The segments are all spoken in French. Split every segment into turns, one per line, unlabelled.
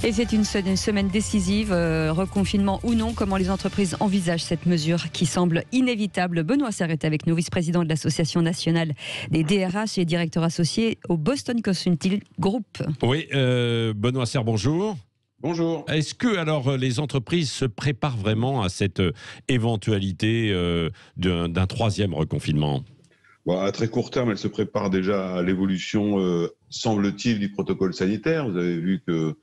Et c'est une semaine décisive, reconfinement ou non, comment les entreprises envisagent cette mesure qui semble inévitable. Benoît Serre est avec nous, vice-président de l'Association nationale des DRH et directeur associé au Boston Consulting Group.
Oui, Benoît Serre, bonjour.
Bonjour.
Est-ce que alors les entreprises se préparent vraiment à cette éventualité d'un troisième reconfinement ?
Bon, à très court terme, elle se prépare déjà à l'évolution, semble-t-il, du protocole sanitaire. Vous avez vu que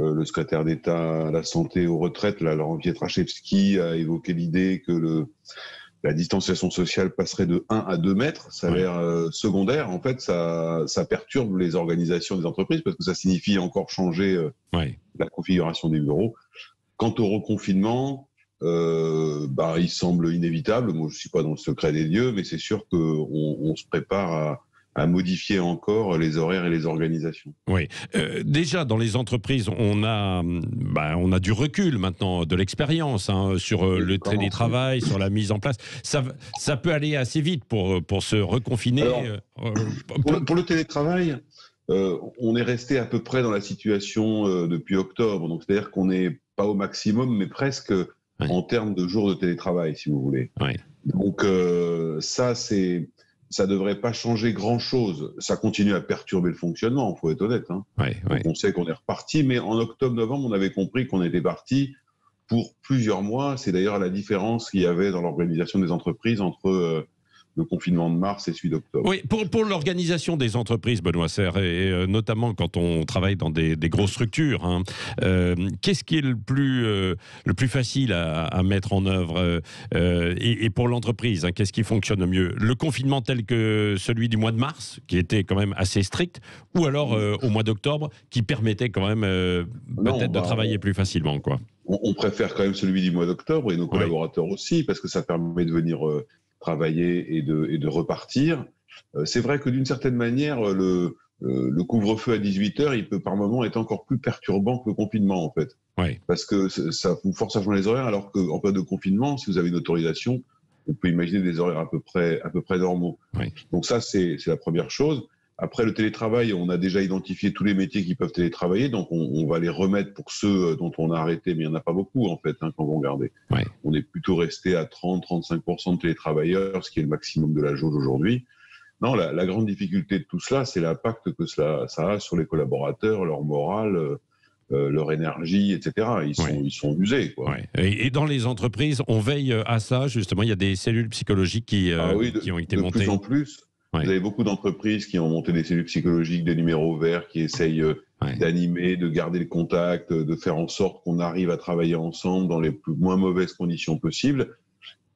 le secrétaire d'État à la santé et aux retraites, là, Laurent Pietraszewski, a évoqué l'idée que la distanciation sociale passerait de 1 à 2 mètres. Ça a l'air secondaire. En fait, ça perturbe les organisations des entreprises parce que ça signifie encore changer la configuration des bureaux. Quant au reconfinement, il semble inévitable. Moi, je ne suis pas dans le secret des dieux, mais c'est sûr qu'on se prépare à modifier encore les horaires et les organisations.
Oui. Déjà, dans les entreprises, on a du recul maintenant, de l'expérience sur le télétravail, sur la mise en place. Ça peut aller assez vite pour se reconfiner.
Alors, pour le télétravail, on est resté à peu près dans la situation depuis octobre. Donc, c'est-à-dire qu'on n'est pas au maximum, mais presque en termes de jours de télétravail, si vous voulez.
Oui.
Donc, ça devrait pas changer grand-chose. Ça continue à perturber le fonctionnement, il faut être honnête. Donc on sait qu'on est reparti, mais en octobre-novembre, on avait compris qu'on était parti pour plusieurs mois. C'est d'ailleurs la différence qu'il y avait dans l'organisation des entreprises entre le confinement de mars et celui d'octobre.
Oui, pour l'organisation des entreprises, Benoît Serre, et notamment quand on travaille dans des grosses structures, qu'est-ce qui est le plus facile à mettre en œuvre et pour l'entreprise, qu'est-ce qui fonctionne le mieux ? Le confinement tel que celui du mois de mars, qui était quand même assez strict, ou alors au mois d'octobre, qui permettait quand même peut-être de travailler plus facilement, quoi.
On préfère quand même celui du mois d'octobre, et nos collaborateurs aussi, parce que ça permet de venir travailler et de repartir. C'est vrai que d'une certaine manière, le couvre-feu à 18h, il peut par moment être encore plus perturbant que le confinement, en fait.
Oui.
Parce que ça vous force à changer les horaires, alors qu'en période de confinement, si vous avez une autorisation, on peut imaginer des horaires à peu près normaux.
Oui.
Donc ça, c'est la première chose. Après, le télétravail, on a déjà identifié tous les métiers qui peuvent télétravailler, donc on va les remettre pour ceux dont on a arrêté, mais il n'y en a pas beaucoup, en fait, quand vous regardez.
Oui.
On est plutôt resté à 30-35% de télétravailleurs, ce qui est le maximum de la jauge aujourd'hui. Non, la grande difficulté de tout cela, c'est l'impact que ça a sur les collaborateurs, leur morale, leur énergie, etc. Ils sont usés, quoi.
Ouais. Et dans les entreprises, on veille à ça, justement. Il y a des cellules psychologiques qui ont été montées.
De plus en plus.
Ouais.
Vous avez beaucoup d'entreprises qui ont monté des cellules psychologiques, des numéros verts, qui essayent d'animer, de garder le contact, de faire en sorte qu'on arrive à travailler ensemble dans les moins mauvaises conditions possibles.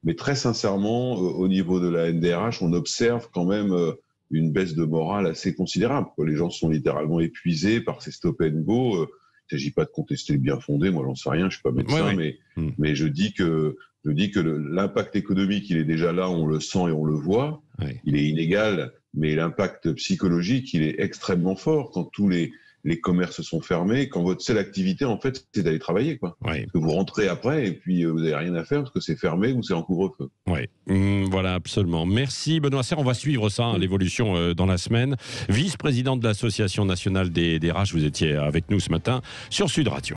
Mais très sincèrement, au niveau de la NDRH, on observe quand même une baisse de morale assez considérable. Les gens sont littéralement épuisés par ces stop and go. Il ne s'agit pas de contester le bien fondé. Moi, j'en sais rien, je suis pas médecin, mais je dis que l'impact économique, il est déjà là, on le sent et on le voit. Il est inégal, mais l'impact psychologique, il est extrêmement fort quand tous les commerces sont fermés, quand votre seule activité, en fait, c'est d'aller travailler, quoi. Parce que vous rentrez après et puis vous n'avez rien à faire parce que c'est fermé ou c'est en couvre-feu.
Voilà, absolument. Merci Benoît Serre. On va suivre ça, l'évolution dans la semaine. Vice-président de l'Association nationale des DRH, vous étiez avec nous ce matin sur Sud Radio.